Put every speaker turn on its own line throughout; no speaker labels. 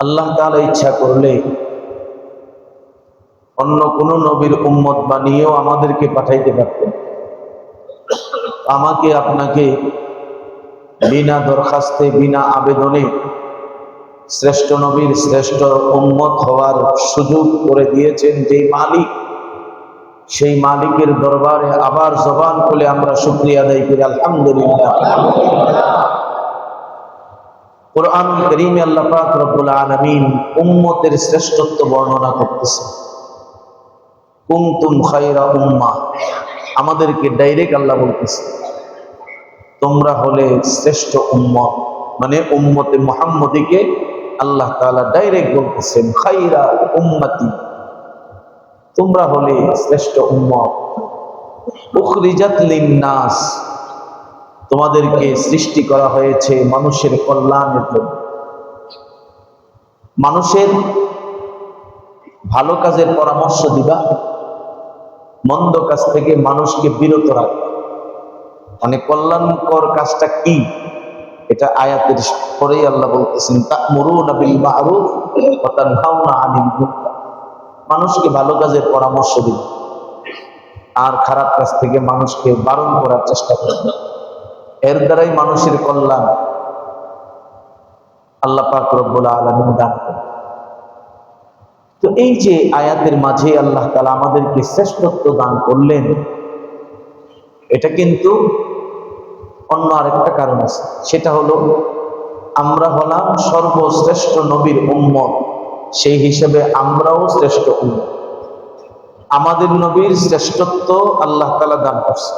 আল্লাহ তাআলা ইচ্ছা করলে অন্য কোন নবীর উম্মত বানিয়েও আমাদেরকে পাঠাইতে পারতেন। আমাকে আপনাকে বিনা দরখাস্তে বিনা আবেদনে শ্রেষ্ঠ নবীর শ্রেষ্ঠ উম্মত হওয়ার সুযোগ করে দিয়েছেন যেই মালিক, সেই মালিকের দরবারে আবার জবান খুলে আমরা শুকরিয়া আদায় করি আলহামদুলিল্লাহ। কোরআন কারীমে আল্লাহ পাক রব্বুল আলামিন উম্মতের শ্রেষ্ঠত্ব বর্ণনা করতেছেন। কুনতুম খায়রা উম্মাহ, আমাদেরকে ডাইরেক্ট আল্লাহ বলতেছে তোমরা হলে শ্রেষ্ঠ উম্মত, মানে উম্মতে মুহাম্মদীকে আল্লাহ তাআলা ডাইরেক্ট বলতেছেন খায়রা উম্মতি, তোমরা হলে শ্রেষ্ঠ উম্মত। উখরিজাত লিন-নাস, তোমাদেরকে সৃষ্টি করা হয়েছে মানুষের কল্যাণের জন্য। মানুষের ভালো কাজের পরামর্শ দিবা, মন্দ কাজ থেকে মানুষকে বিরত রাখবা। মানে কল্যাণকর কাজটা কি, এটা আয়াতের পরেই আল্লাহ বলতেছেন তা'মুরুনা বিল মা'রুফ ওয়া তানহাউনা আনিল মুনকার, মানুষকে ভালো কাজের পরামর্শ দিবা আর খারাপ কাজ থেকে মানুষকে বারণ করার চেষ্টা করবে। এর দ্বারাই মানুষের কল্যাণ আল্লাহ পাক রব্বুল আলামিন দান করেন। তো এই যে আয়াতের মাঝে আল্লাহ তাআলা আমাদেরকে শ্রেষ্ঠত্ব দান করলেন, এটা কিন্তু অন্য আরেকটা কারণ আছে, সেটা হলো আমরা হলাম সর্বশ্রেষ্ঠ নবীর উম্মত, সেই হিসেবে আমরাও শ্রেষ্ঠ উম্মত। আমাদের নবীর শ্রেষ্ঠত্ব আল্লাহ তাআলা দান করছে,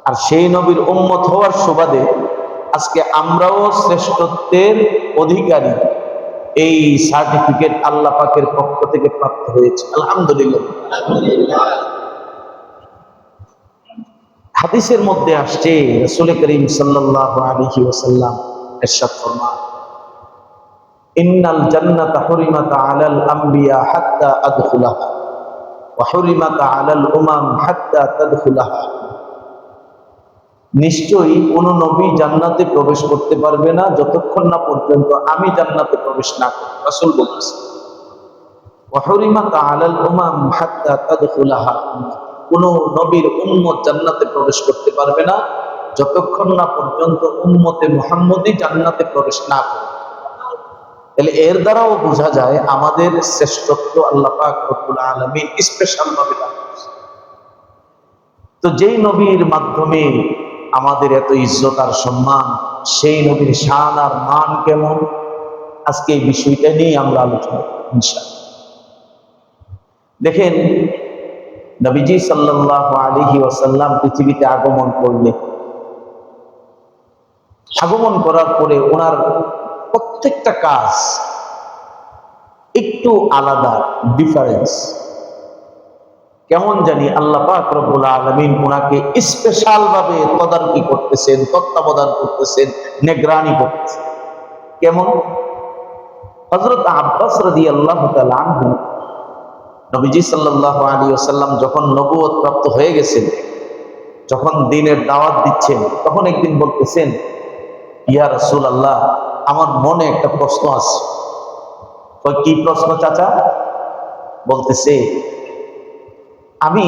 আর সেই নবীর উম্মত হওয়ার সুবাদে আজকে আমরাও শ্রেষ্ঠত্বের অধিকারী। এই সার্টিফিকেট আল্লাহ পাকের পক্ষ থেকে প্রাপ্ত হয়েছে আলহামদুলিল্লাহ। হাদিসের মধ্যে আসছে রাসূল করিম সাল্লাল্লাহু আলাইহি ওয়াসাল্লাম ইরশাদ ফরমান ইন্নাল জান্নাতা হুরিমাত আলাল আমবিয়া হাত্তা আদখুলাহা ওয়া হুরিমাত আলাল উমাম হাত্তা তাদখুলাহা, নিশ্চয়ই কোন নবী জান্নাতে প্রবেশ করতে পারবে না যতক্ষণ না পর্যন্ত আমি জান্নাতে প্রবেশ না করি। রাসূল বলেছেন ওয়া হুরিমাত আলাল উমাম হাত্তা তাদখুলাহা, কোন নবীর উম্মত জান্নাতে প্রবেশ করতে পারবে না যতক্ষণ না পর্যন্ত উম্মতে মুহাম্মদী জান্নাতে প্রবেশ না করে। তাহলে এর দ্বারাও বোঝা যায় আমাদের শ্রেষ্ঠত্ব আল্লাহ পাক রব্বুল আলামিন স্পেশাল ভাবে দান করেছেন। তো যেই নবীর মাধ্যমে আমাদের এত ইজ্জত আর সম্মান, সেই নবীর শান আর মান কেমন, আজকে এই বিষয়টা নিয়ে আমরা আলোচনা করব ইনশাআল্লাহ। দেখেন নবীজি সাল্লাল্লাহু আলাইহি ওয়াসাল্লাম পৃথিবীতে আগমন করলেন। আগমন করার পরে ওনার প্রত্যেকটা কাজ একটু আলাদা, ডিফারেন্স। কেমন জানি আল্লাহ পাক রব্বুল আলামিন ওনাকে স্পেশাল ভাবে তদারকি করতেছেন, তত্ত্বাবধান করতেছেন, নিগরানি করতেছেন। কেমন? হযরত আব্বাস রাদিয়াল্লাহু তাআলা আনহু নবীজি সাল্লাল্লাহু আলাইহি ওয়াসাল্লাম যখন নবুয়ত প্রাপ্ত হয়ে গেছেন, যখন দ্বীনের দাওয়াত দিচ্ছেন, তখন একদিন বলতেছেন ইয়া রাসূলুল্লাহ, আমার মনে একটা প্রশ্ন আছে। কই কি প্রশ্ন চাচা? বলতেছে আমি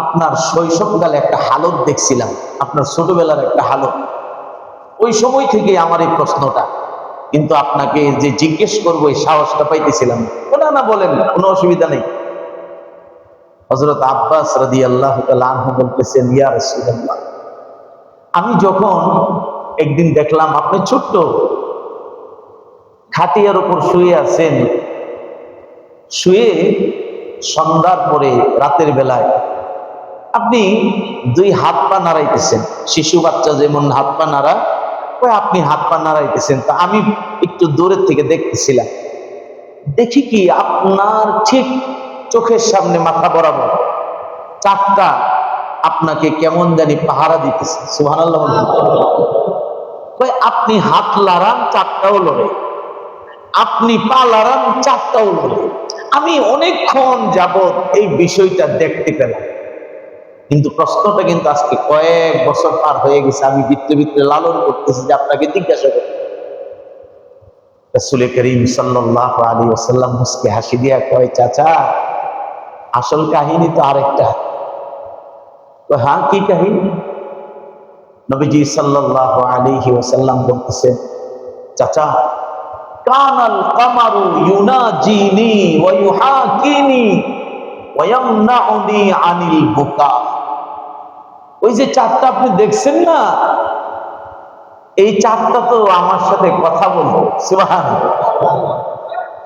আপনার শৈশবকালে একটা হালত দেখছিলাম, আপনার ছোটবেলার একটা হালত, ওই সময় থেকে আমার এই প্রশ্নটা, কিন্তু আপনাকে যে জিজ্ঞেস করবো এই সাহসটা পাইতেছিলাম না। না বলেন, কোনো অসুবিধা নেই। হযরত আব্বাস রাদিয়াল্লাহু তাআলা আনহু বলতেছেন ইয়া রাসূলুল্লাহ, আমি যখন একদিন দেখলাম আপনি ছোট্ট খাটিয়ার উপর শুয়ে আছেন, শুয়ে সন্ধ্যার পরে রাতের বেলায় আপনি দুই হাত পা নাড়াইতেছেন, শিশু বাচ্চা যেমন হাত পা নাড়া, ওই আপনি হাত পা নাড়াইতেছেন। তা আমি একটু দূরের থেকে দেখতেছিলাম, দেখি কি আপনার ঠিক চোখের সামনে মাথা বরাবর চারটা আপনাকে কেমন জানি পাহারা দিতেছে। সুবহানাল্লাহ। আপনি হাত লাড়ান চারটাও লড়ে, আপনি পা লাড়ান চারটাও লড়ে। আমি অনেকক্ষণ যাবত এই বিষয়টা দেখতে পেলাম, কিন্তু প্রশ্নটা কিন্তু আজকে কয়েক বছর পার হয়ে গেছে, আমি ভিতরে ভিতরে লালন করতেছি যে আপনাকে জিজ্ঞাসা করি। রাসূল করিম সাল্লাল্লাহু আলাইহি ওয়াসাল্লাম মুস্কে হাসি দিয়া কয়, চাচা আসল কাহিনী তো আরেকটা। হ্যাঁ, কি কাহিনী? নবীজি সাল্লাল্লাহু আলাইহি ওয়াসাল্লাম বলতেছেন, চাচা কানাল কামারু ইউনাজিনি ওয়া ইউহাকিনি ওয়া ইয়ামনাউনি আনিল বুকা। ওই যে চাঁদটা আপনি দেখছেন না, এই চাঁদটা তো আমার সাথে কথা বলতো, সুবহানাল্লাহ।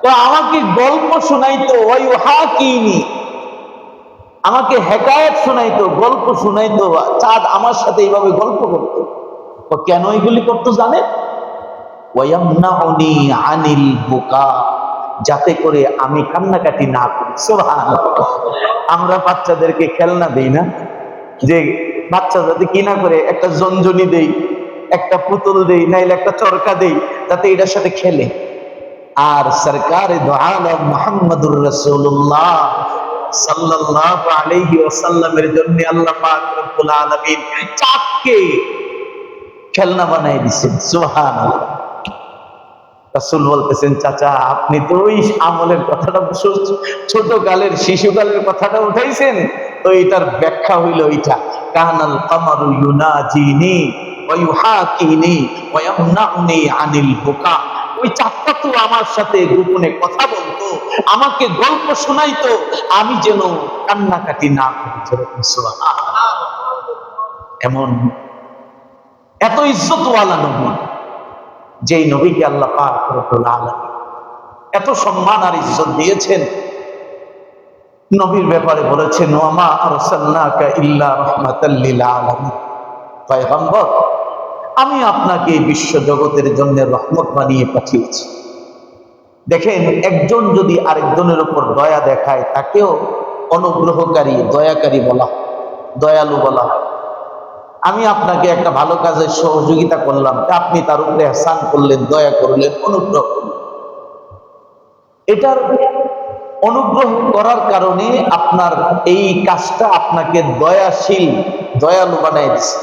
তো আমাকে গল্প শোনাইতো, ওয়া ইউহাকিনি, আমাকে হেকায়েত শোনাইতো, গল্প শোনাইতো। চাঁদ আমার সাথে এইভাবে গল্প করতো। তো কেন এগুলি করতো জানেন? ওয়ায়ামনাউনি আনিল বুকা, যাতে করে আমি কান্নাকাটি না করি। সুবহানাল্লাহ। আমরা বাচ্চাদেরকে খেলনা দেই না, যে বাচ্চা যাতে কি না করে, একটা জঞ্জনি দেই, একটা পুতুল দেই, নাইলে একটা চরকা দেই, যাতে এটার সাথে খেলে। আর সরকারে দো আলম মুহাম্মদুর রাসূলুল্লাহ সাল্লাল্লাহু আলাইহি ওয়াসাল্লামের জন্য আল্লাহ পাক রব্বুল আলামিন চাঁদকে খেলনা বানাই দিয়েছেন। সুবহানাল্লাহ। রাসূল বলতেছেন, চাচা আপনি তো ওই আমলের কথাটা, ছোটকালের শিশুকালের কথাটা উঠাইছেন, তো এটার ব্যাখ্যা হইল এইটা, কানাল কামারু ইউনাজিনি ওয়া ইউহাকিনি ওয়া ইয়ামনাউনি আনিল বুকা। ওই চাঁদটা তো আমার সাথে গোপনে কথা বলতো, আমাকে গল্প শোনাইতো, আমি যেন কান্নাকাটি না করি। সুবহানাল্লাহ। এমন এত ইজ্জতওয়ালা নবী, যেই নবীকে আল্লাহ পাক রব্বুল আলামিন এত সম্মান আর ইজ্জত দিয়েছেন, নবীর ব্যাপারে বলেছেন, ওয়া মা আরসালনাকা ইল্লা রাহমাতাল লিল আলামিন। পয়গম্বর, আমি আপনাকে বিশ্ব জগতের জন্য রহমত বানিয়ে পাঠিয়েছি। দেখেন, একজন যদি আরেকজনের উপর দয়া দেখায়, তাকেও অনুগ্রহকারী, দয়াকারী বলা, দয়ালু বলা। আমি আপনাকে একটা ভালো কাজের সহযোগিতা করলাম, আপনি তার উপরে ইহসান করলেন, দয়া করলেন, অনুগ্রহ করলেন। এটার অনুগ্রহ করার কারণে আপনার এই কাজটা আপনাকে দয়াশীল, দয়ালু বানাই দিচ্ছে।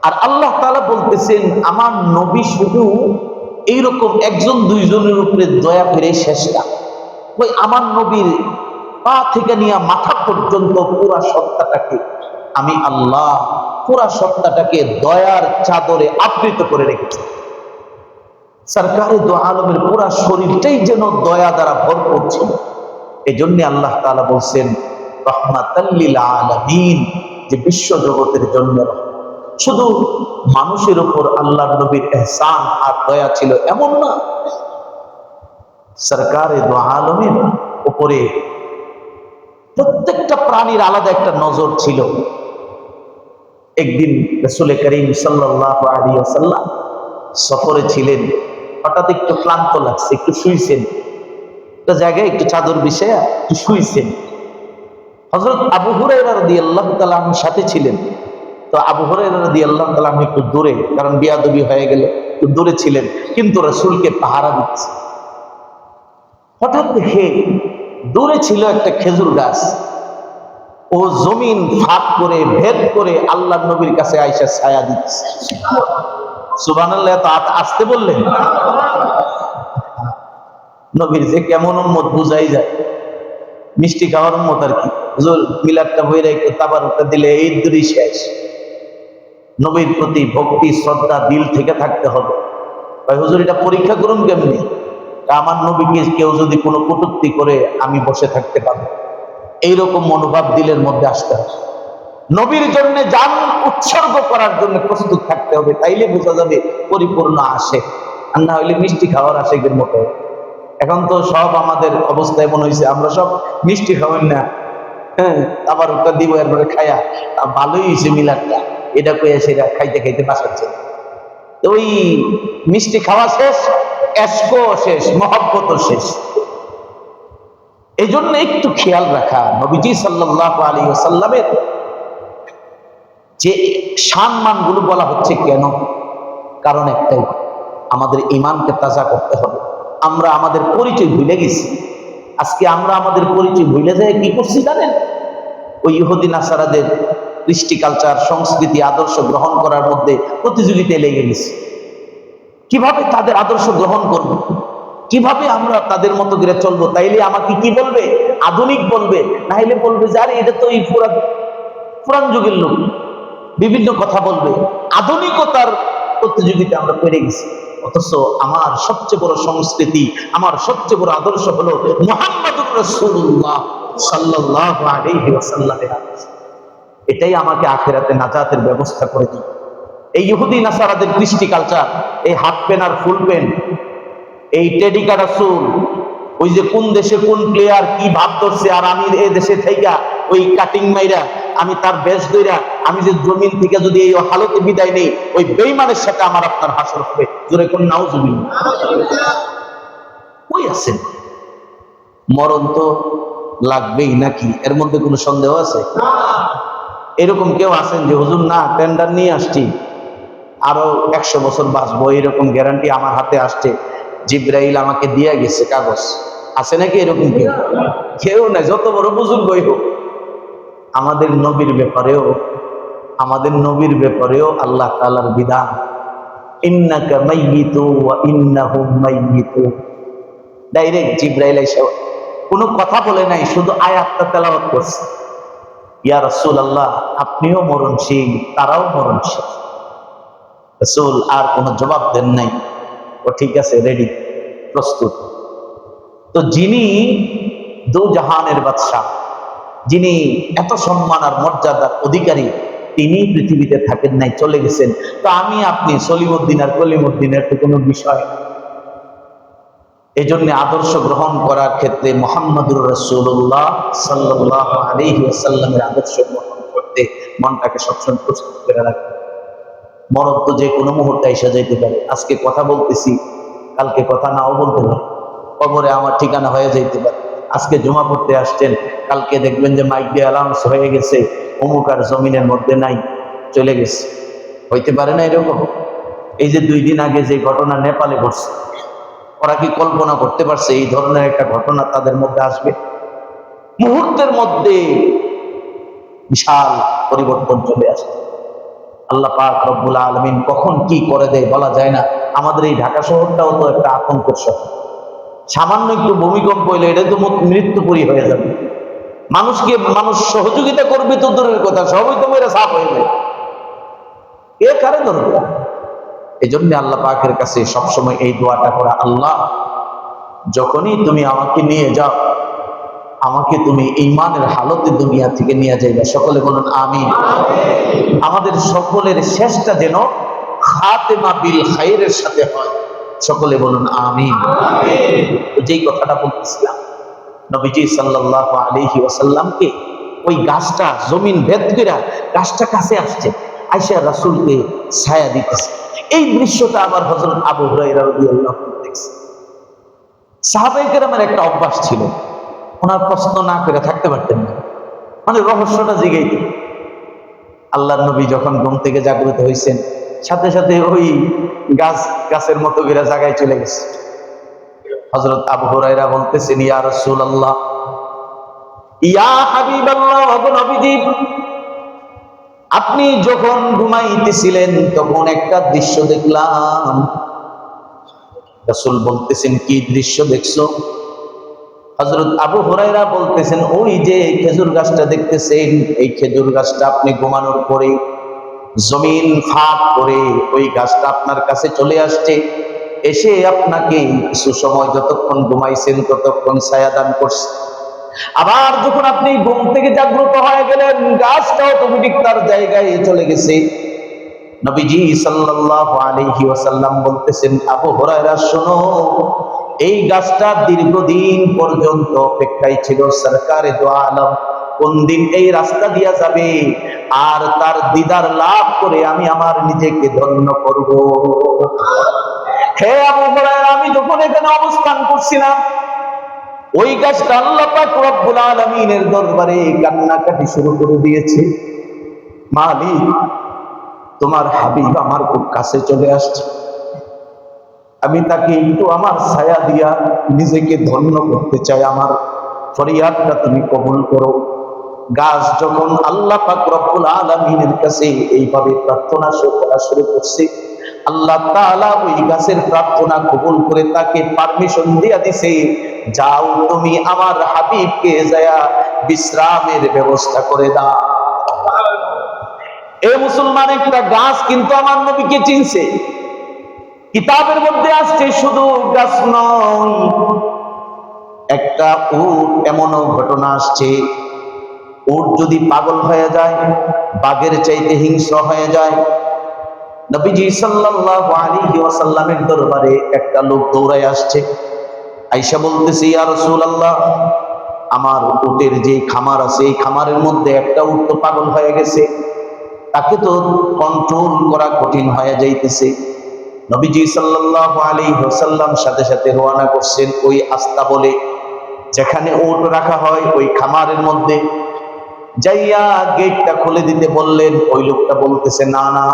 আর আল্লাহ তাআলা বলতেছেন, আমার নবী শুধু এইরকম একজন দুইজনের উপরে দয়া করে শেষ না, ওই আমার নবীর পা থেকে নিয়ে মাথা পর্যন্ত পুরা সত্তাটাকে আমি আল্লাহ, পুরা সত্তাটাকে দয়ার চাদরে আবৃত করে রেখেছি। সরকারে দো আলমের পুরা শরীরটাই যেন দয়া দ্বারা ভরপুর ছিল। এই জন্য আল্লাহ তাআলা বলছেন রহমাতাল লিল আলামিন, যে বিশ্ব জগতের জন্য। শুধু মানুষের উপর আল্লাহর নবীর ইহসান আর দয়া ছিল এমন না, সরকারে দো আলমের উপরে প্রত্যেকটা প্রাণীর আলাদা একটা নজর ছিল। একদিন রাসূল করিম সাল্লাল্লাহু আলাইহি ওয়াসাল্লাম সফরে ছিলেন, হঠাৎ একটু ক্লান্ত লাগছে, একটু শুইছেন, একটা জায়গায় একটু চাদর বিছায়া একটু শুইছেন। হযরত আবু হুরায়রা রাদিয়াল্লাহু তাআলা আনহুর সাথে ছিলেন। তো আবু হুরায়রা রাদিয়াল্লাহু তাআলা আনহু একটু দূরে, কারণ বিয়াদবি হয়ে গেলে একটু দূরে ছিলেন, কিন্তু রাসূলকে পাহারা দিচ্ছে। হঠাৎ দেখে দূরে ছিল একটা খেজুর গাছ, ও জমিন ফাঁক করে ভেদ করে আল্লাহর নবীর কাছে আইসা ছায়া দিচ্ছে। সুবহানাল্লাহ। তো আসতে বললেন, নবীর যে কেমন উম্মত বুঝাই যায়, মিষ্টি খাওয়ার উম্মত আর কি। হুজুর মিলাদটা বইরা একটু তাবারুকটা দিলে এই দূরই শেষ। নবীর প্রতি ভক্তি শ্রদ্ধা দিল থেকে থাকতে হবে। ভাই হুজুর এটা পরীক্ষা করুন কেমনি? আমার নবীকে কেউ যদি কোনো কটূক্তি করে আমি বসে থাকতে পারবো, এইরকম মনোভাব দিলের মধ্যে আসতে হবে। নবীর জন্য জান উৎসর্গ করার জন্য প্রস্তুত থাকতে হবে, তাইলে বোঝা যাবে পরিপূর্ণ আসে। আর না হইলে মিষ্টি খাওয়ার আশেকের মতো। এখন তো সব আমাদের অবস্থা এমন হয়েছে, আমরা সব মিষ্টি খাওয়াই না, হ্যাঁ, আবার ওটা দিব, এরপরে খায়া ভালোই হয়েছে মিলাদটা, এটা কইয়া সেটা খাইতে খাইতে বাসাচ্ছে। ওই মিষ্টি খাওয়া শেষ, এসকো শেষ, মহব্বতও শেষ। এই জন্য একটু খেয়াল রাখা, নবীজি সাল্লাল্লাহু আলাইহি ওয়াসাল্লামের যে সম্মান গুলো বলা হচ্ছে কেন? কারণ একটাই, আমাদের ঈমানকে তাজা করতে হবে। আমরা আমাদের পরিচয় ভুলে গেছি। আজকে আমরা আমাদের পরিচয় ভুলে যাই কি করছি জানেন? ওই ইহুদি নাসারাদের কৃষ্টি কালচার, সংস্কৃতি, আদর্শ গ্রহণ করার মধ্যে প্রতিযোগিতায় লেগে গেছি। কিভাবে তাদের আদর্শ গ্রহণ করব? কিভাবে আমরা তাদের মতো করে চলবো? তাইলে আমাকে কি বলবে? আধুনিক বলবে, না হলে বলবে যে আরে এটা তো এই পুরান যুগের লোক, বিভিন্ন কথা বলবে। আধুনিকতার প্রতিযোগিতা আমরা পেরে গেছি। অথচ আমার সবচেয়ে বড় সংস্কৃতি, আমার সবচেয়ে বড় আদর্শ হলো মুহাম্মদুর রাসূলুল্লাহ সাল্লাল্লাহু আলাইহি ওয়াসাল্লামের আদর্শ। এটাই আমাকে আখিরাতে নাজাতের ব্যবস্থা করে দিবে। এই ইহুদি নাসারাদের কৃষ্টি কালচার, এই হাফ প্যান্ট আর ফুল প্যান্ট, এই টেডি কাটা চুল, ওই যে কোন দেশে কোন প্লেয়ার কি ভাব ধরছে, আর আমি এই দেশে থাইকা ওই কাটিং মাইরা আমি তার বেশ দইরা আমি যে জমিন থেকে যদি এই হালতে বিদায় নেই, ওই বেঈমানের সাথে আমার আপনার হাসর হবে। জোরে কোন নাউজুবিল্লাহ। কই আছেন? মরণ তো লাগবেই নাকি, এর মধ্যে কোনো সন্দেহ আছে? এরকম কেউ আছেন যে হুজুর না টেন্ডার নিয়ে আসছি, আরো 100 বছর বাঁচবো, এরকম গ্যারান্টি আমার হাতে আসছে, জিব্রাইল আমাকে দিয়ে গেছে কাগজ? আছে নাকি এরকম কেউ? কেউ নাই, যত বড় বুজুর্গই হোক। আমাদের নবীর ব্যাপারেও আল্লাহ তাআলার বিধান, ইন্নাকা মাইয়িতু ওয়া ইন্নাহুম মাইয়িতুন। ডাইরেক্ট জিব্রাইল এসে কোনো কথা বলে নাই, শুধু আয়াতটা তেলাওয়াত করছে। ইয়া রাসূলুল্লাহ, আপনিও মরণশীল, তারাও মরণশীল। রাসূল আর কোনো জবাব দেন নাই। ও ঠিক আছে, রেডি, প্রস্তুত। তো যিনি দু জাহানের বাদশা, যিনি এত সম্মান আর মর্যাদার অধিকারী, তিনি পৃথিবীতে থাকেন নাই, চলে গেছেন। তো আমি আপনি সলিমউদ্দিন আর কলিমউদ্দিনের তো কোনো বিষয়। এই জন্য আদর্শ গ্রহণ করার ক্ষেত্রে মুহাম্মদুর রাসূলুল্লাহ সাল্লাল্লাহু আলাইহি ওয়াসাল্লামের আদর্শ গ্রহণ করতে মনটাকে সবসময় প্রস্তুত করে রাখতে। মরণ তো যে কোনো মুহূর্তে এসে যেতে পারে। আজকে কথা বলতেছি, কালকে কথা নাও বলতে পারে। কবরে আমার ঠিকানা হয়ে যেতে পারে। আজকে জমা পড়তে আসছেন, কালকে দেখবেন যে মাইক দিয়ে অ্যালাউন্স হয়ে গেছে অমুক আর জমিনের মধ্যে নাই, চলে গেছে। হইতে পারে না এরকম? এই যে 2 দিন আগে যে ঘটনা নেপালে ঘটছে, ওরা কি কল্পনা করতে পারছে এই ধরনের একটা ঘটনা তাদের মধ্যে আসবে? মুহূর্তের মধ্যে বিশাল পরিবর্তন চলে আসে। আল্লাহ পাক রব্বুল আলামিন কখন কি করে দেয় বলা যায় না। আমাদের এই ঢাকা শহরটাও তো একটা আতঙ্কের শহর। সামান্য একটু ভূমিকম্প হইলে এটা তো মৃত্যুপুরী হয়ে যাবে। মানুষ সহযোগিতা করবে তো দূরের কথা, সবই তো মেরে সাফ হয়ে যায়। এ কারে দরকার? এই জন্য আল্লাহ পাকের কাছে সবসময় এই দোয়াটা করা, আল্লাহ যখনই তুমি আমাকে নিয়ে যাও, আমাকে তুমি ঈমানের হালতে দুনিয়া থেকে নিয়ে যাইবা। সকলে বলুন আমিন। আমাদের সকলের শেষটা যেন খাতেমা বিল খায়রের সাথে হয়। সকলে বলুন আমিন। যেই কথাটা বলতেছিলাম, নবীজি সাল্লাল্লাহু আলাইহি ওয়াসাল্লামকে ওই গাছটা জমিন ভেদ করে গাছটা কাছে আসছে, আয়েশা রাসূলকে ছায়া দিতেছে। এই দৃশ্যটা আবার হযরত আবু হুরায়রা রাদিয়াল্লাহু আনহু দেখছেন। সাহাবায়ে কেরামের একটা অভ্যাস ছিল, ওনার প্রশ্ন না করে থাকতে পারতেন না, মানে রহস্যটা জিগাইতেন। আল্লাহর নবী যখন ঘুম থেকে জাগ্রত হয়েছেন, সাথে সাথে ওই গাছের মতো করে জায়গায় চলে গেছে। হযরত আবু হুরায়রা বলতেছেন, ইয়া রাসূলুল্লাহ, ইয়া হাবিবাল্লাহ, ওগো নবীজি, আপনি যখন ঘুমাইতেছিলেন তখন একটা দৃশ্য দেখলাম। রাসূল বলতেছেন, কি দৃশ্য দেখছো? হযরত আবু হুরায়রা বলতেছেন, ওই যে খেজুর গাছটা দেখতেছেন, এই খেজুর গাছটা আপনি ঘুমানোর পরে জমিন ফাঁক করে ওই গাছটা আপনার কাছে চলে আসছে, এসে আপনাকে কিছু সময় যতক্ষণ ঘুমাইছেন ততক্ষণ ছায়া দান করছে। আবার যখন আপনি ঘুম থেকে জাগ্রত হয়ে গেলেন, গাছটা অটোমেটিক তার জায়গায় চলে গেছে। নবীজি সাল্লাল্লাহু আলাইহি ওয়াসাল্লাম বলতেছেন, আবু হুরায়রা শোনো, এই গাছটা দীর্ঘদিন পর্যন্ত অপেক্ষায় ছিল সরকারে দো আলম, কোন দিন এই রাস্তা দিয়া যাবে আর তার দিদার লাভ করে আমি আমার নিজেকে ধন্য করব। হে আবু হুরায়রা, আমি যখন এখানে অবস্থান করছিলাম, ওই গাছটা আল্লাহ পাক রব্বুল আলামিনের দরবারে কান্নাকাটি শুরু করে দিয়েছে। মালিক, তোমার হাবিব আমার খুব কাছে চলে আসছে, আমি তাকে একটু আমার ছায়া দিয়া নিজেকে ধন্য করতে চাই, আমার ফরিয়াদটা তুমি কবুল করো। গাছ যখন আল্লাহ পাক রব্বুল আলামিনের কাছে এইভাবে প্রার্থনা করা শুরু করছে, আল্লাহ তাআলা ওই গাছের প্রার্থনা কবুল করে তাকে পারমিশন দিয়া দিছে, যাও তুমি আমার হাবিবকে যায়া বিশ্রামের ব্যবস্থা করে দাও। এই মুসলমান, একটা গাছ কিন্তু আমার নবীকে চিনছে। কিতাবের মধ্যে আসছে শুধু গাছ নয়, একটা উট, এমনও ঘটনা আসছে উট যদি পাগল হয়ে যায়, বাঘের চাইতে হিংস্র হয়ে যায়। নবীজি সাল্লাল্লাহু আলাইহি ওয়াসাল্লামের দরবারে একটা লোক দৌড়ায় আসছে, আয়েশা বলতেছে, ইয়া রাসূলুল্লাহ, আমার উটের যে খামার আছে এই খামারের মধ্যে একটা উট তো পাগল হয়ে গেছে, তাকে তো কন্ট্রোল করা কঠিন হয়ে যাইতেছে। নবীজি সাল্লাল্লাহু আলাইহি ওয়াসাল্লাম সাথে সাথে রওনা করছেন ওই আস্তাবলে, যেখানে উট রাখা হয় ওই খামারের মধ্যে। যাইয়া গেটটা খুলে দিতে বললেন। ওই লোকটা বলতেছে, না না,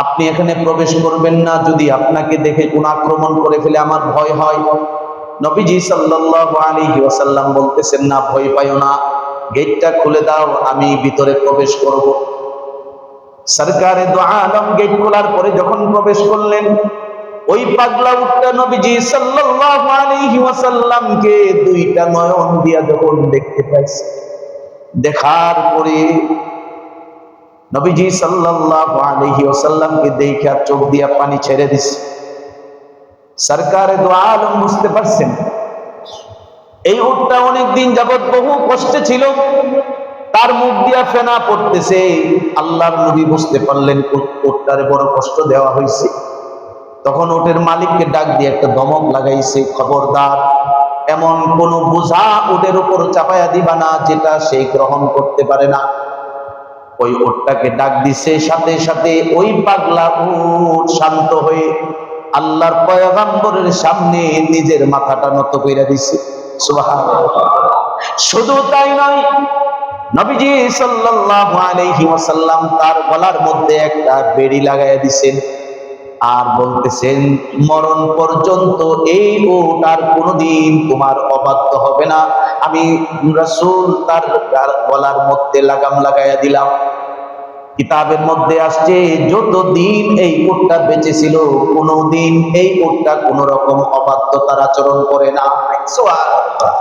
আপনি এখানে প্রবেশ করবেন না, যদি আপনাকে দেখে কোন আক্রমণ করে ফেলে আমার ভয় হয়। নবীজি সাল্লাল্লাহু আলাইহি ওয়াসাল্লাম বলতেছেন, না, ভয় পাইও না, গেটটা খুলে দাও, আমি ভিতরে প্রবেশ করব। সরকারে দো আলম গেট খোলার পরে যখন প্রবেশ করলেন, ওই পাগলা উটটা নবীজি সাল্লাল্লাহু আলাইহি ওয়াসাল্লামকে দুইটা নয়ন দিয়া যখন দেখতে পাইছে, দেখার পরে নবীজি সাল্লাল্লাহু আলাইহি ওয়াসাল্লামকে দেখা চোখ দিয়া পানি ছেড়ে দিছে। সরকারে দো আলম বুঝতে পারছেন এই উটটা অনেকদিন যাবত বহু কষ্টে ছিল, তার মুখ দিয়া ফেনা পড়তেছে। আল্লাহর নবী বুঝতে পারলেন উটটারে বড় কষ্ট দেওয়া হয়েছে। তখন উটের মালিককে ডাক দিয়ে একটা ধমক লাগাইছে, খবরদার, এমন কোন বোঝা উটের উপর চাপায়া দিবা না যেটা সে গ্রহণ করতে পারে না। ওই উটটাকে ডাক দিছে, সাথে সাথে ওই পাগলা উট শান্ত হয়ে আল্লাহর পয়গম্বরের সামনে নিজের মাথাটা নত কইরা দিছে। সুবহানাল্লাহ। শুধু তাই নয়, নবীজি সাল্লাল্লাহু আলাইহি ওয়াসাল্লাম তার গলার মধ্যে একটা বেড়ি লাগাইয়া দিছেন, আর বলতেছেন, মরণ পর্যন্ত এই উট আর কোনোদিন তোমার অবাধ্য হবে না। আমি রাসূল তার গলার মধ্যে লাগাম লাগাইয়া দিলাম। কিতাবের মধ্যে আসছে, যতদিন এই উটটা বেঁচে ছিল কোনোদিন এই উটটা কোন রকম অবাধ্যতার আচরণ করে না। সুবহানাল্লাহ।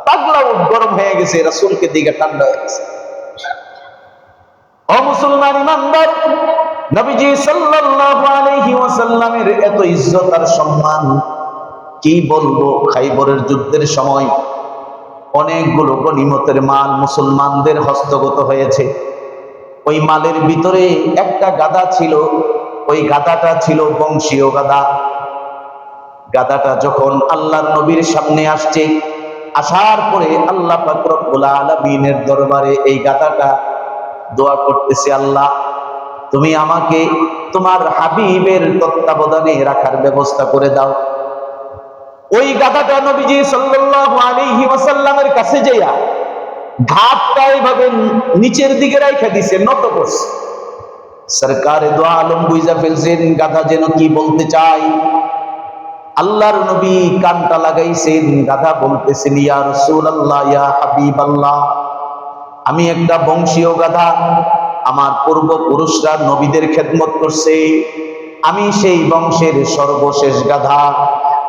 পাগলা উট গরম হয়ে গেছে, রাসূলকে দিকে ঠান্ডা হয়ে গেছে। ও মুসলমান ইমানদার, নবীজি সাল্লাল্লাহু আলাইহি ওয়াসাল্লামের এত ইজ্জত আর সম্মান কি বলবো। খাইবরের যুদ্ধের সময় অনেকগুলো গনিমতের মাল মুসলমানদের হস্তগত হয়েছে। ওই মালের ভিতরে একটা গাধা ছিল, ওই গাধাটা ছিল বংশীয় গাধা। গাধাটা যখন আল্লাহর নবীর সামনে আসছে, আসার পরে আল্লাহ পাক রব্বুল আলামিনের দরবারে এই গাধাটা দোয়া করতেছে, আল্লাহ, তুমি আমাকে তোমার হাবিবের তত্ত্বাবধানে রাখার ব্যবস্থা করে দাও। ওই গাধাটা নবীজি সাল্লাল্লাহু আলাইহি ওয়াসাল্লামের কাছে যাইয়া ঘাটটা এইভাবে নিচের দিকে রাইখা দিছে, নত করছে। সরকারে দো আলম বুঝা ফেলছেন গাধা যেন কি বলতে চাই। আল্লাহর নবী কানটা লাগাইছেন, গাধা বলতেছেন, ইয়া রাসূলুল্লাহ, ইয়া হাবিবাল্লাহ, আমি একটা বংশীয় গাধা, আমার পূর্বপুরুষরা নবীদের খেদমত করছে, আমি সেই বংশের সর্বশেষ গাধা।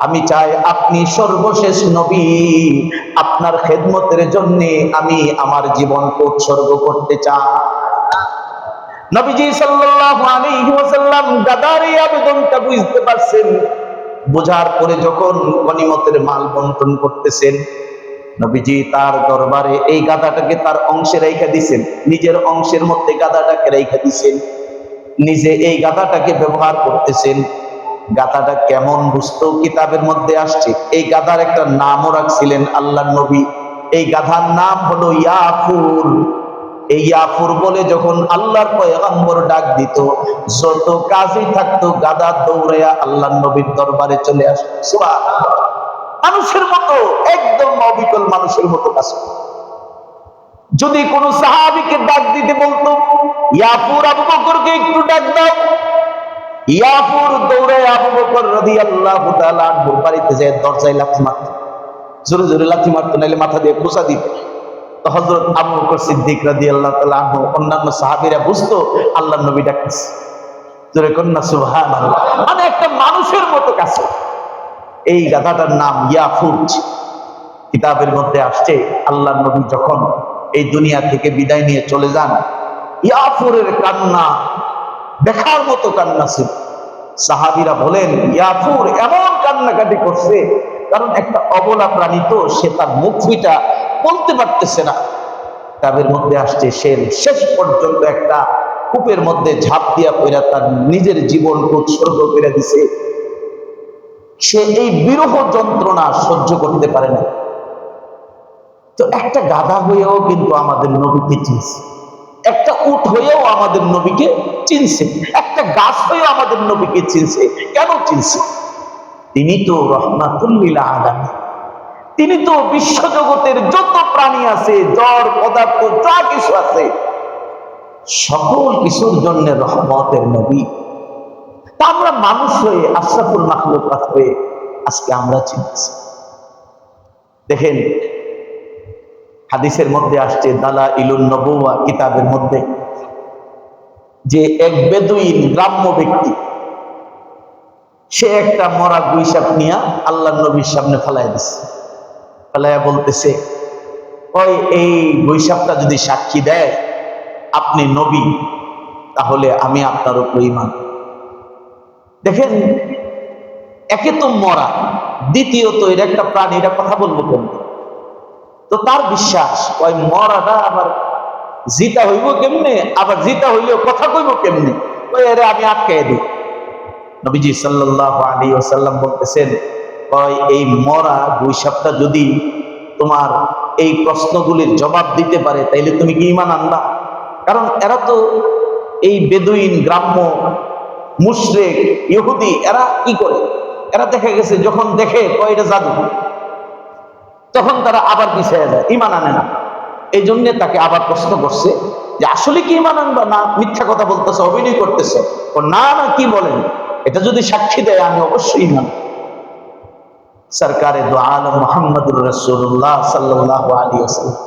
আমি চাই আপনি সর্বশেষ নবী, আপনার খেদমতের জন্য আমি আমার জীবনকে উৎসর্গ করতে চাই। নবীজি সাল্লাল্লাহু আলাইহি ওয়াসাল্লাম গাদার এই আবেদনটা বুঝতে পারছেন। বোঝার পরে যখন গনিমতের মাল বন্টন করতেছেন, নবীজি তার দরবারে এই গাধাটাকে তার অংশে রেখে দিয়েছেন, নিজের অংশের মধ্যে গাধাটাকে রেখে দিয়েছেন, নিজে এই গাধাটাকে ব্যবহার করতেছেন। গাধাটা কেমন বুঝতো, কিতাবের মধ্যে আসছে এই গাধার একটা নামও রাখছিলেন আল্লাহর নবী। এই গাধার নাম হলো ইয়াফুর। এই ইয়াফুর বলে যখন আল্লাহর পয়গম্বর ডাক দিত, যত কাজই থাকতো গাধা দৌড়াইয়া আল্লাহর নবীর দরবারে চলে আসে। সুবহানাল্লাহ। মানুষের মতো, একদম অবিকল মানুষের মতো কাজ করত। যদি কোন সাহাবীকে ডাক দিতে বলতো, ইয়াফুর আবু বকরকে একটু ডাক দাও, ইয়াফুর দৌড়ে আবু বকর রাদিয়াল্লাহু তাআলা আনহুর বাড়িতে যায়, দরজায় লাথি মারত, জোরে জোরে লাথি মারত, নাইলে মাথা দিয়ে খোঁচা দিত। তো হযরত আবু বকর সিদ্দিক রাদিয়াল্লাহু তাআলা আনহু অন্যান্য সাহাবীরা বুঝতো আল্লাহর নবী ডাকতেছে। জোরে কন্যা সুবহানাল্লাহ। মানে একটা মানুষের মতো কাছে। এই গাধাটার নাম ইয়াফুজ। কিতাবের মধ্যে আসছে আল্লাহর নবী যখন এই দুনিয়া থেকে বিদায় নিয়ে চলে যান, ইয়াফুরের কান্না দেখার মতো কান্না ছিল। সাহাবীরা বলেন ইয়াফুর এমন কান্নাকাটি করছে, কারণ একটা অবলা প্রাণী তো, সে তার মুখ ফিটা বলতে পারতেছে না। কিতাবের মধ্যে আসছে সে শেষ পর্যন্ত একটা কূপের মধ্যে ঝাঁপ দিয়া পড়া তার নিজের জীবনকে উৎসর্গ করে দিছে। সে এই বিরহ যন্ত্রণা সহ্য করতে পারে না। তো একটা গাধা হয়েও কিন্তু আমাদের নবীকে চিনছে, একটা উট হয়েও আমাদের নবীকে চিনছে, একটা গাছ হয়েও আমাদের নবীকে চিনছে। কেন চিনছে? তিনি তো রহমাতুল লিল আলামিন। তিনি তো বিশ্বজগতের যত প্রাণী আছে, জড় পদার্থ যা কিছু আছে, সকল কিছুর জন্য রহমতের নবী। তা আমরা মানুষ হয়ে, আশরাফুল মাখলুকাত হয়ে আজকে আমরা চিনছি। দেখেন হাদিসের মধ্যে আসছে দালাইলুন নবুওয়া কিতাবের মধ্যে, যে এক বেদুইন গ্রাম্য ব্যক্তি, সে একটা মরা গুইসাপ নিয়ে আল্লাহর নবীর সামনে ফেলাই দিছে। ফেলাইয়া বলতেছে, ওই এই গুইসাপটা যদি সাক্ষী দেয় আপনি নবী, তাহলে আমি আপনার উপর ঈমান। দেখেন, একে তো মরা, দ্বিতীয়ত এর একটা প্রাণী, এটা কথা বলবো কেন? তো তার বিশ্বাস ওই মরাটা আবার জিতা হইব কেমনে, আবার জিতা হইলেও কথা কইব কেমনে, ওই এরে আমি আটকাই দিই। নবীজি সাল্লাল্লাহু আলাইহি ওয়াসাল্লাম বলতেছেন, ওই এই মরা গুইসাপটা যদি তোমার এই প্রশ্নগুলির জবাব দিতে পারে, তাইলে তুমি কি ঈমান আনবা? কারণ এরা তো এই বেদুইন গ্রাম্য মুশরিক ইহুদি, এরা কি করে? এরা দেখা গেছে যখন দেখে এটা জাদু, তখন তারা আবার পিছিয়ে যায়, ঈমান আনে না। এই জন্য তাকে আবার প্রশ্ন করছে যে আসলে কি ঈমান আনবা, না মিথ্যা কথা বলতেছে, অভিনয় করতেছে? ও না না, কি বলেন? এটা যদি সাক্ষী দেয় আমি অবশ্যই ঈমান। সরকারে দো আলম মুহাম্মদুর রাসূলুল্লাহ সাল্লাল্লাহু আলাইহি ওয়াসাল্লাম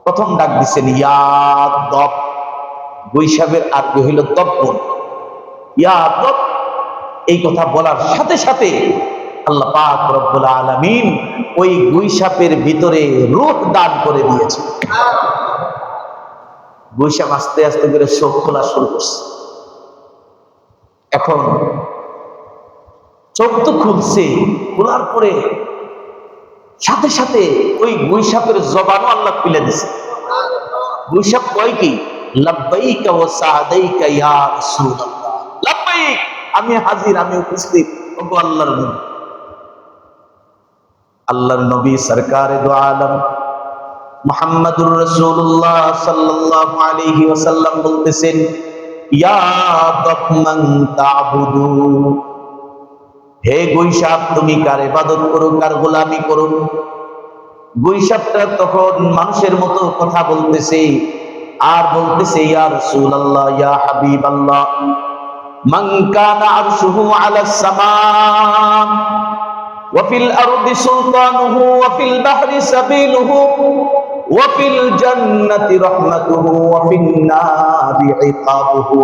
প্রথম ডাক দিচ্ছেন ইয়া দব। গুইসাপের আরবি হইল দব্বন। ইয়া দব, এই কথা বলার সাথে সাথে আল্লাহ পাক রব্বুল আলামিন ওই গুইসাপের ভিতরে রূহ দান করে দিয়েছে। গুইসাপ আস্তে আস্তে করে চোখ খোলা শুরু করছে। এখন চোখ তো খুলছে, খোলার পরে সাথে সাথে ওই গুইসাপের জবানও আল্লাহ খুলে দিছে। গুইসাপ কয় কি, লাব্বাইকা ওয়া সাদাইকা ইয়া রাসূলুল্লাহ, লাব্বাইক, আমি হাজির, আমি উপস্থিত, ওগো আল্লাহর নবী। আল্লাহর নবী সরকারে দো আলম মুহাম্মদুর রাসূলুল্লাহ সাল্লাল্লাহু আলাইহি ওয়াসাল্লাম বলতেছেন, ইয়া দামান তা'বুদু, হে গুইসাপ তুমি কার ইবাদত করো, কার গোলামি করো? গুইসাপটা তখন মানুষের মতো কথা বলতেছে আর বলতেছে, ইয়া রাসূলুল্লাহ, ইয়া হাবিবাল্লাহ, মান কানা আরশুহু আলাস সামা ওয়া ফিল আরদি সুলতানুহু ওয়া ফিল বাহরি সাবিলুহু ওয়া ফিল জান্নাতি রাহমাতুহু ওয়া ফিন নারি ইকাবুহু।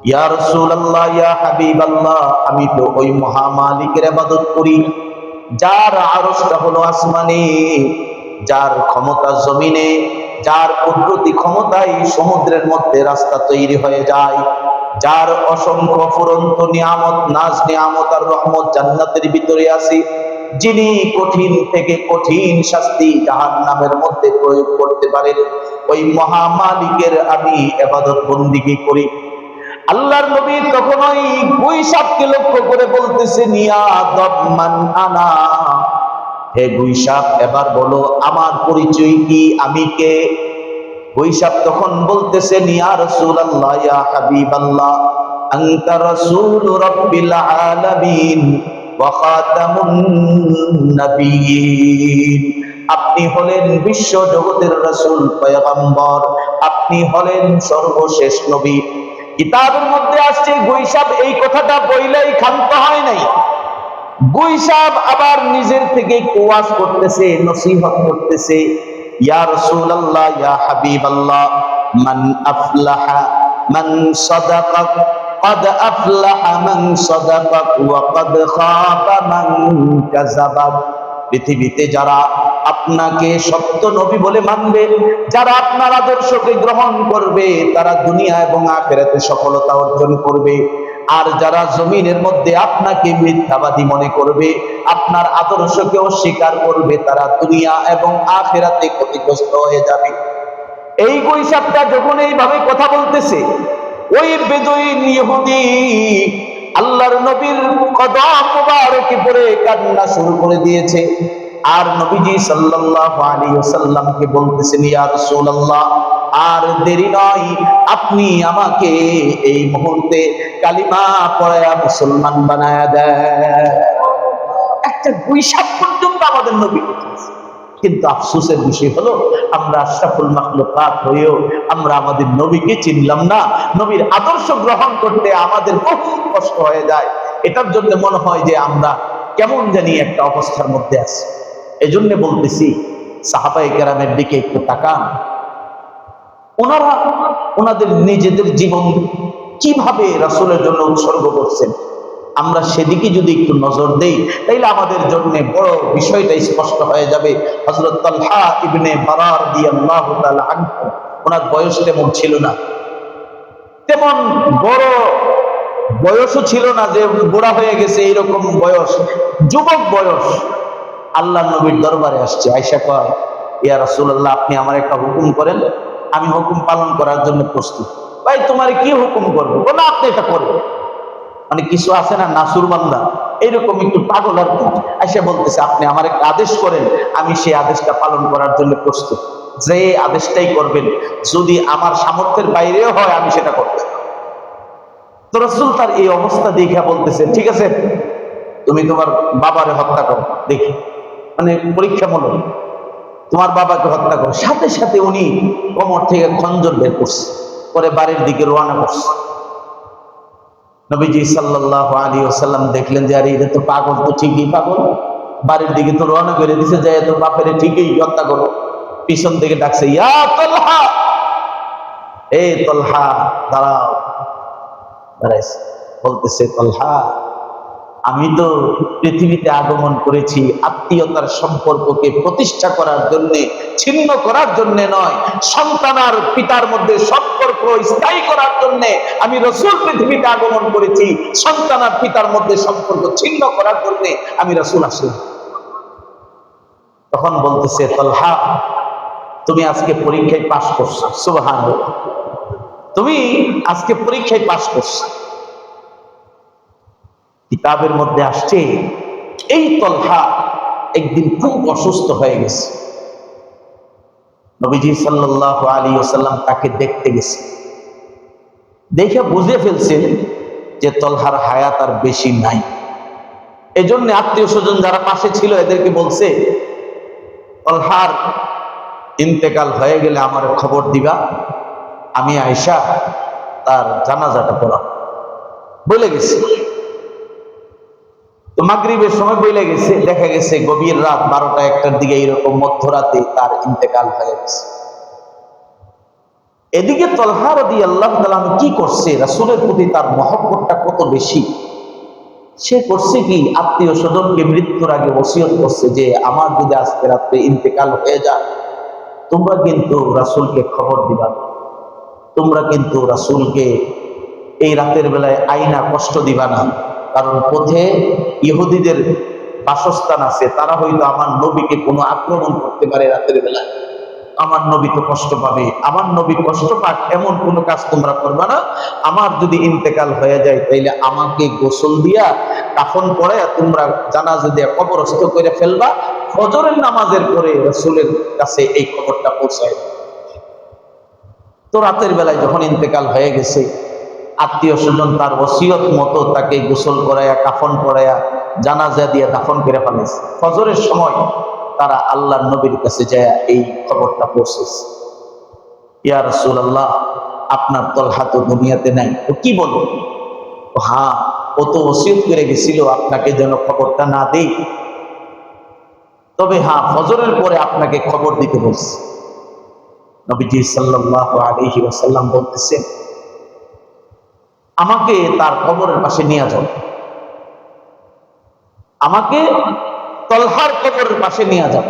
ইয়া রাসূলুল্লাহ, ইয়া হাবিবাল্লাহ, আমি তো ওই মহা মালিকের ইবাদত করি যার আরশটা হলো আসমানে, যার ক্ষমতা জমিনে, যার কুদরতি ক্ষমতায় সমুদ্রের মধ্যে রাস্তা তৈরি হয়ে যায়, যার অসংখ্য ফুরন্ত নিয়ামত, নাজ নিয়ামত আর রহমত জান্নাতের ভিতরে আছে, যিনি কঠিন থেকে কঠিন শাস্তি জাহান্নামের মধ্যে প্রয়োগ করতে পারেন, ওই মহা মালিকের আমি ইবাদত বন্দেগী করি। আল্লাহর নবী তখন ওই গুইসাপকে লক্ষ্য করে বলতেছেন, ইয়া দামান আনা, হে গুইসাপ এবার বলো আমার পরিচয় কি, আমি কে? গুইসাপ তখন বলতেছেন, ইয়া রাসূলুল্লাহ, ইয়া হাবিবাল্লাহ, আনতা রাসূল রাব্বিল আলামিন ওয়া খাতামুন নাবিয়্যিন, আপনি হলেন বিশ্ব জগতের রাসূল, পয়গম্বর, আপনি হলেন সর্বশেষ নবী। কিতাবের মধ্যে আসছে গুইসাপ এই কথাটা বইলেই ক্ষান্ত হয় নাই। গুইসাপ আবার নিজের থেকে ওয়াজ করতেছে, নসিহত করতেছে, ইয়া রাসূলুল্লাহ, ইয়া হাবিবাল্লাহ, মান আফলাহা মান সাদাকাক قد أفلح من صدقك وقد خاب من كذبك। পৃথিবীতে যারা আপনাকে সত্য নবী বলে মানবে, যারা আপনার আদর্শকে গ্রহণ করবে, তারা দুনিয়া এবং আখিরাতে সফলতা অর্জন করবে। আর যারা জমিনের মধ্যে আপনাকে মিথ্যাবাদী মনে করবে, আপনার আদর্শকে অস্বীকার করবে, তারা দুনিয়া এবং আখিরাতে ক্ষতিগ্রস্ত হয়ে যাবে। এই কৈশাকটা যখন এইভাবে কথা বলতেছে, ওই বেদুইন ইহুদি আল্লাহর নবীর কদম মুবারকে পড়ে কান্না শুরু করে দিয়েছে। আর নবীজি সাল্লাল্লাহু আলাইহি ওয়াসাল্লামকে বলতেছেন, ইয়া রাসূলুল্লাহ, আর দেরি নয়, আপনি আমাকে এই মুহূর্তে কালিমা পড়ায়া মুসলমান বানায়া দেন। একটা বৈশাখ পর্যন্ত আমাদের নবী বলতেছে। কিন্তু আফসোসের বিষয় হলো, আমরা আশরাফুল মাখলুকাত হয়েও আমরা আমাদের নবীকে চিনলাম না। নবীর আদর্শ গ্রহণ করতে আমাদের বহু কষ্ট হয়ে যায়। এটার জন্য মনে হয় যে আমরা কেমন জানি একটা অবস্থার মধ্যে আছি। এজন্য বলতেছি, সাহাবায়ে কেরামের দিকে একটু তাকান। ওনারা ওনাদের নিজেদের জীবন কিভাবে রাসূলের জন্য উৎসর্গ করছেন, আমরা সেদিকে যদি একটু নজর দেই, তাইলে আমাদের জন্য বড় বিষয়টা স্পষ্ট হয়ে যাবে। হযরত তালহা ইবনে বারা রাদিয়াল্লাহু তাআলা আনহু, ওনার বয়স তেমন ছিল না, তেমন বড় বয়সও ছিল না যে বুড়া হয়ে গেছে, এইরকম বয়স, যুবক বয়স। আল্লাহর নবীর দরবারে আসছে। আয়েশা কয়, ইয়া রাসূলুল্লাহ, আপনি আমার একটা হুকুম করেন, আমি হুকুম পালন করার জন্য প্রস্তুত। ভাই, তোমার কি হুকুম করবো? না, আপনি এটা করবেন। মানে কিছু আছে না নাসুর বান্দা, এইরকম একটু পাগল আর কি। আয়েশা বলতেছে, আপনি আমার একটা আদেশ করেন, আমি সেই আদেশটা পালন করার জন্য প্রস্তুত। যে আদেশটাই করবেন, যদি আমার সামর্থ্যের বাইরেও হয়, আমি সেটা করতে। তো রাসূল তার এই অবস্থা দেখে বলতেছে, ঠিক আছে, তুমি তোমার বাবারে হত্যা করো, দেখি, মানে পরীক্ষামূলক, তোমার বাবাকে হত্যা করো। সাথে সাথে উনি কোমর থেকে খঞ্জর বের করছে, পরে বাড়ির দিকে রওনা করছে। নবীজি সাল্লাল্লাহু আলাইহি ওয়াসাল্লাম দেখলেন যে আরে এটা তো পাগল, তো ঠিকই পাগল, বাড়ির দিকে তো রওনা করে দিছে, যায় তো বাপেরে ঠিকই হত্যা করো। পিছন থেকে ডাকছে, ইয়া তালহা, এই তালহা, দাঁড়াও। দাঁড়াইছে, বলতেছে, তালহা, আমি তো পৃথিবীতে আগমন করেছি আত্মীয়তার সম্পর্ককে প্রতিষ্ঠা করার জন্য, ছিন্ন করার জন্য নয়। সন্তান আর পিতার মধ্যে সম্পর্ক স্থায়ী করার জন্য আমি রাসূল পৃথিবীতে আগমন করেছি। সন্তান আর পিতার মধ্যে সম্পর্ক ছিন্ন করার জন্য আমি রাসূল আসি। তখন বলতেছে, তালহা, তুমি আজকে পরীক্ষায় পাশ করছো, সুবহানাল্লাহ, তুমি আজকে পরীক্ষায় পাশ করছো। কিতাবের মধ্যে আসছে, এই তালহা একদিন খুব অসুস্থ হয়ে গেছে। নবীজি সাল্লাল্লাহু আলাইহি ওয়াসাল্লাম তাকে দেখতে গেছে। দেখে বুঝে ফেলছেন যে তালহার হায়াত আর বেশি নাই। এজন্য আত্মীয় স্বজন যারা পাশে ছিল এদেরকে বলছে, তালহার ইন্তেকাল হয়ে গেলে আমার খবর দিবা, আমি আয়েশা তার জানাজাটা পড়াবো। বলে গেছে। তো মাগরিবের সময় বইলে গেছে, দেখা গেছে গভীর রাত 12টা-1টার দিকে, এরকম মধ্যরাতে তার ইন্তেকাল হয়ে গেছে। এদিকে তালহা রাদিয়াল্লাহু তাআলা কি করছে, রাসূলের প্রতি তার মহব্বতটা কত বেশি। সে করছে কি, আত্মীয় স্বজনকে মৃত্যুর আগে ওসিয়ত করছে যে আমার যদি আজকে রাত্রে ইন্তেকাল হয়ে যায়, তোমরা কিন্তু রাসূলকে খবর দিবা, তোমরা কিন্তু রাসূলকে এই রাতের বেলায় আইনা কষ্ট দিবা না। কারণ পথে ইহুদিদের বাসস্থান আছে, তারা হয়তো আমার নবীকে কোনো আক্রমণ করতে পারে রাতের বেলায়, আমার নবী তো কষ্ট পাবে। আমার নবী কষ্ট পাক এমন কোনো কাজ তোমরা করবা না। আমার যদি ইন্তেকাল হয়ে যায়, তাইলে আমাকে গোসল দিয়া কাফন পরে তোমরা জানাজা দিয়া কবরস্থ করে ফেলবা। ফজরের নামাজের পরে রাসূলের কাছে এই খবরটা পৌঁছায়। তো রাতের বেলায় যখন ইন্তেকাল হয়ে গেছে, আত্মীয় স্বজন তার ওসিয়ত মতো তাকে গোসল করাইয়া কাফন পরাইয়া জানাজা দিয়ে দাফন করে ফেলেছে। ফজরের সময় তারা আল্লাহর নবীর কাছে যায় এই খবরটা পৌঁছেছে, ইয়া রাসূলুল্লাহ, আপনার তালহা তো দুনিয়াতে নাই। তো কি বলো? হ্যাঁ, ও তো ওসিয়ত করে গেছিল আপনাকে যেন খবরটা না দেই, তবে হ্যাঁ, ফজরের পরে আপনাকে খবর দিতে বলছে। নবীজি সাল্লাল্লাহু আলাইহি ওয়াসাল্লাম বলতেছেন, আমাকে তার কবরের পাশে নিয়ে যাও, আমাকে তলহার কবরের পাশে নিয়ে যাও।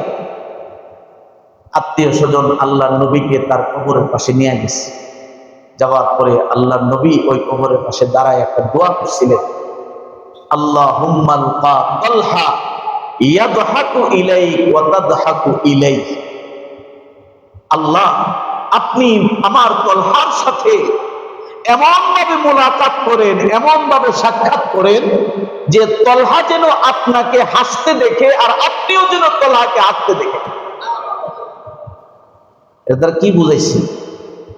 আত্মীয় স্বজন আল্লাহর নবীকে তার কবরের পাশে নিয়ে গেছে। যাওয়ার পরে আল্লাহর নবী ওই কবরের পাশে দাঁড়ায় একটা দোয়া করছিলেন, আল্লাহুম্মা আলকা তালহা ইয়াদহাকু ইলাইক ওয়া তাদহাকু ইলাইক। আল্লাহ, আপনি আমার তলহার সাথে এমন ভাবে মোলাকাত করেন, এমন ভাবে সাক্ষাৎ করেন যে তলহা যেন আপনাকে হাসতে দেখে আর আপনিও যেন তলহাকে হাসতে দেখেন। এটা কি বুঝাইছে?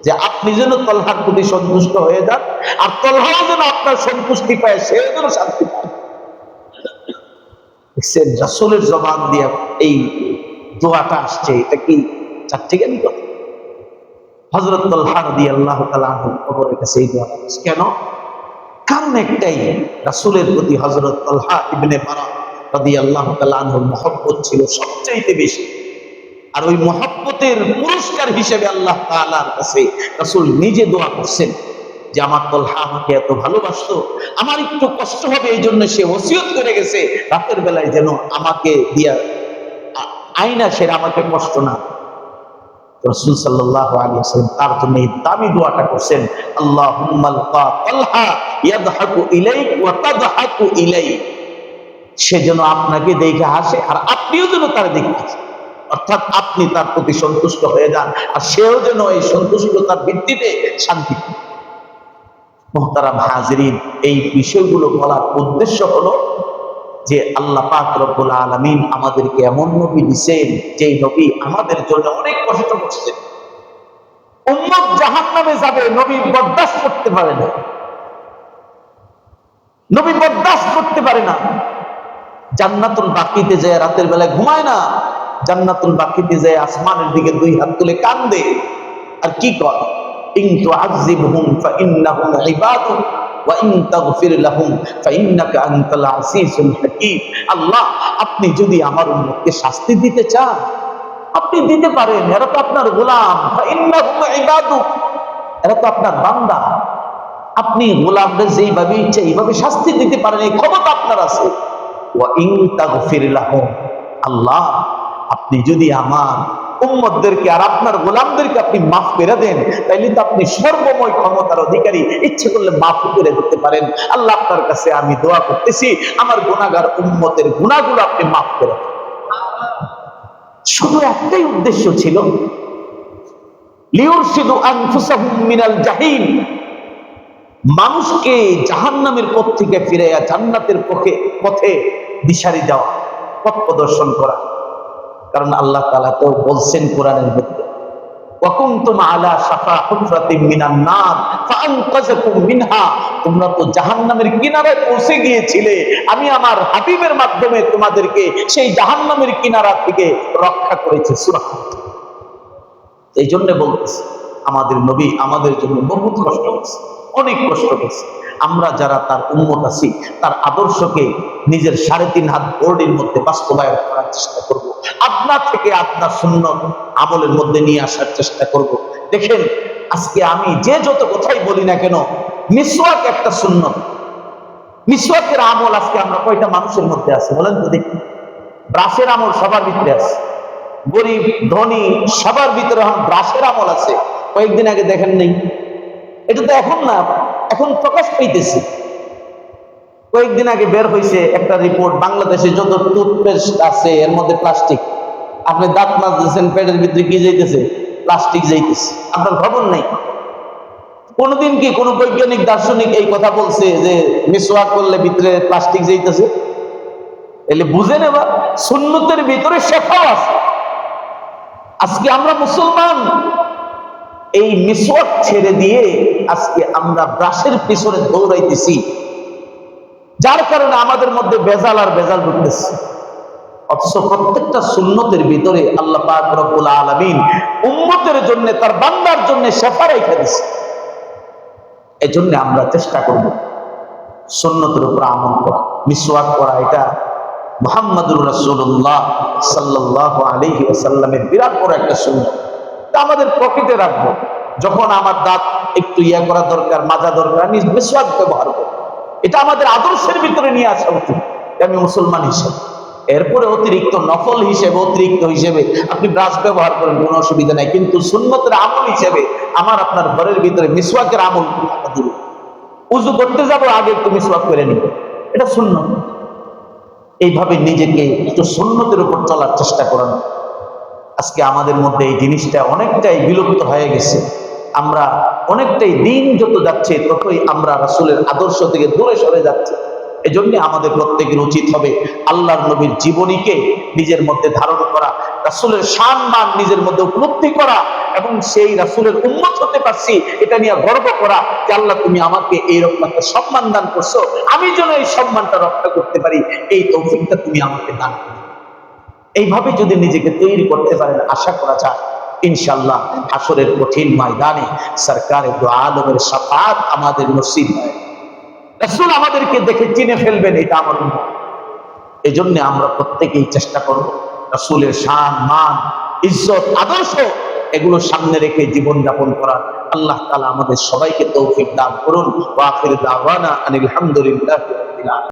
যে আপনি যেন তলহার প্রতি সন্তুষ্ট হয়ে যান আর তলহাও যেন আপনার সন্তুষ্টি পায়, সেও যেন শান্তি পায়। রাসূলের জবান দিয়ে এই দোয়াটা আসছে, এটা কি চারটিখানি কথা? হযরত তালহা রাদিয়াল্লাহু তাআলা আনহু কবরের কাছে এই দোয়া করছে কেন? কারণ একটাই, রাসূলের প্রতি হযরত তালহা ইবনে বারা রাদিয়াল্লাহু তাআলা আনহুর মহব্বত ছিল সবচেয়ে বেশি। আর ওই মহব্বতের পুরস্কার হিসেবে আল্লাহ তাআলার কাছে রাসূল নিজে দোয়া করছেন যে আমার তালহা আমাকে এত ভালোবাসতো, আমার একটু কষ্ট হবে এই জন্য সে ওসিয়ত করে গেছে রাতের বেলায় যেন আমাকে দিয়া আয়না সেরা আমাকে কষ্ট না। রাসূল সাল্লাল্লাহু আলাইহি ওয়াসাল্লাম তার জন্য এই দামি দোয়াটা করছেন, আল্লাহুম্মা আলকা তালহা ইয়াদহাকু ইলাইক ওয়া তাদহাকু ইলাইক। সে যেন আপনাকে দেখে হাসে আর আপনিও যেন তার দেখে হাসেন, অর্থাৎ আপনি তার প্রতি সন্তুষ্ট হয়ে যান আর সেও যেন এই সন্তুষ্টতার ভিত্তিতে শান্তি পায়। মুহতারাম হাজিরিন, এই বিষয়গুলো বলার উদ্দেশ্য হলো যে আল্লাহ পাক রব্বুল আলামিন আমাদেরকে এমন নবী দিয়েছেন যেই নবী আমাদের জন্য অনেক কষ্ট করছেন। উম্মত জাহান্নামে যাবে, নবী বরদাস্ত করতে পারে না, নবী বরদাস্ত করতে পারে না। জান্নাতুল বাকিতে যায় রাতের বেলায় ঘুমায় না, জান্নাতুল বাকিতে যায় আসমানের দিকে দুই হাত তুলে কান্দে আর কি কয়, ইন তুআযিবহুম ফাইন্নাহুম ইবাদুক ওয়া ইন তাগফির লাহুম ফাইন্নাকা আনতাল আসিসুল হাকীম। আল্লাহ, আপনি যদি আমার উম্মতকে শাস্তি দিতে চান আপনি দিতে পারেন, এরা তো আপনার গোলাম, ফাইন্নাহুম ইবাদুক, এরা তো আপনার বান্দা। আপনি গোলামদের যেইভাবে ইচ্ছা এইভাবে শাস্তি দিতে পারেন, এই ক্ষমতা আপনার আছে। ওয়া ইন তাগফির লাহুম, আল্লাহ আপনি যদি আমার উম্মতদেরকে আর আপনার গোলামদেরকে আপনি মাফ করে দেন তাইলে তো আপনি সর্বময় ক্ষমতার অধিকারী, ইচ্ছে করলে মাফ করে দিতে পারেন। আল্লাহ আপনার কাছে আমি দোয়া করতেছি আমার গুনাহগার উম্মতের গুনাহগুলো আপনি মাফ করে দেন। শুধু একটাই উদ্দেশ্য ছিল, লিউরশিদু আনফুসাহুম মিনাল জাহিম, মানুষকে জাহান্নামের পথ থেকে ফিরাইয়া জান্নাতের পথে দিশারি দেওয়া, পথ প্রদর্শন করা। কারণ আল্লাহ তাআলা তো বলছেন কোরআনের মধ্যে, ওয়াকুনতুম আলা শাফা হুফরাতিন মিনান নার ফাআনকাযাকুম মিনহা, তোমরা তো জাহান্নামের কিনারায় পৌঁছে গিয়েছিলে, আমি আমার হাবিবের মাধ্যমে তোমাদেরকে সেই জাহান্নামের কিনারা থেকে রক্ষা করেছি। সুবহানাল্লাহ। এই জন্য বলতেছি আমাদের নবী আমাদের জন্য বহুত কষ্ট করেছে, অনেক কষ্ট করেছে। আমরা যারা তার উম্মত আছি তার আদর্শকে নিজের 3.5 হাত বোর্ডের মধ্যে বাস্তবায়ন করার চেষ্টা করব, আপনার থেকে আপনার সুন্নত আমলের মধ্যে নিয়ে আসার চেষ্টা করব। দেখেন আজকে আমি যে যত কথাই বলি না কেন, মিসওয়াক একটা সুন্নত, মিসওয়াকের আমল আজকে আমরা কয়টা মানুষের মধ্যে আছে বলেন তো দেখি? ব্রাশের আমল সবার ভিতরে আছে, গরিব ধনী সবার ভিতরে এখন ব্রাশের আমল আছে। কয়েকদিন আগে দেখেন নেই, এটা তো এখন না, এখন প্রকাশ পাইতেছে। কয়েকদিন আগে বের হয়েছে একটা রিপোর্ট, বাংলাদেশে যত টুথপেস্ট আছে এর মধ্যে প্লাস্টিক। আপনি দাঁত মাজতেছেন, পেটের ভিতরে কি যাইতেছে? প্লাস্টিক যাইতেছে, আপনার খবর নাই। কোনদিন কি কোন বৈজ্ঞানিক দার্শনিক এই কথা বলছে যে মিসওয়াক করলে ভিতরে প্লাস্টিক যাইতেছে? তাহলে বুঝে নেবা সুন্নতের ভিতরে শেফাও আছে। আজকে আমরা মুসলমান এই মিসওয়াক ছেড়ে দিয়ে আজকে আমরা ব্রাশের পিছনে দৌড়াইতেছি, যার কারণে আমাদের মধ্যে বেজাল আর বেজাল ঢুকতেছে। অথচ প্রত্যেকটা সুন্নতের ভিতরে আল্লাহ পাক রব্বুল আলামিন উম্মতের জন্য, তার বান্দার জন্য শেফা রেখে দিয়েছে। এজন্য আমরা চেষ্টা করব সুন্নতের উপর আমল করা, মিসওয়াক করা। এটা মুহাম্মদুর রাসূলুল্লাহ সাল্লাল্লাহু আলাইহি ওয়াসাল্লামের বিরাট বড় একটা সুন্নাত, তা আমাদের পকেটে রাখবো। যখন আমার দাঁত একটু ইয়া করা দরকার, মাজা দরকার, আমি মিসওয়াক ব্যবহার করব। এটা আমাদের আদর্শের ভিতরে নিয়ে আসা উচিত আমি মুসলমান হিসেবে। এরপরে অতিরিক্ত নফল হিসেবে, অতিরিক্ত হিসেবে আপনি ব্রাশ ব্যবহার করেন, কোনো অসুবিধা নাই, কিন্তু সুন্নতের আমল হিসেবে আমার আপনার ঘরের ভিতরে মিসওয়াকের আমল থাকা জরুরি। উযু করতে যাবো, আগে একটু মিসওয়াক করে নিব, এটা সুন্নত। এইভাবে নিজেকে একটু সুন্নতের উপর চলার চেষ্টা করেন। আজকে আমাদের মধ্যে এই জিনিসটা অনেকটাই বিলুপ্ত হয়ে গেছে। আমরা অনেকটাই দিন যত যাচ্ছে ততই আমরা রাসূলের আদর্শ থেকে দূরে সরে যাচ্ছি। এজন্য আমাদের প্রত্যেকের উচিত হবে আল্লাহর নবীর জীবনীকে নিজের মধ্যে ধারণ করা, রাসূলের সম্মান নিজের মধ্যে উপলব্ধি করা, এবং সেই রাসূলের উম্মত হতে পারছি এটা নিয়ে গর্ব করা যে আল্লাহ তুমি আমাকে এইরকম একটা সম্মান দান করছো, আমি যেন এই সম্মানটা রক্ষা করতে পারি, এই তৌফিকটা তুমি আমাকে দান করো। এইভাবে যদি নিজেকে তৈরি করতে পারেন, আশা করা যায় ইনশাআল্লাহ হাসরের কঠিন ময়দানে সরকারে দু আলমের শাফাত আমাদের নসিব হয়। রাসূল আমাদেরকে দেখে চিনে ফেলবেন, এটা আমার উম্মত। এজন্য আমরা প্রত্যেকেই চেষ্টা করব রাসূলের শান, মান, ইজ্জত, আদর্শ এগুলো সামনে রেখে জীবন যাপন করার। আল্লাহ তাআলা আমাদের সবাইকে তৌফিক দান করুন। ওয়া আখির দাওয়ানা আনিল হামদুলিল্লাহি রাব্বিল আলামিন।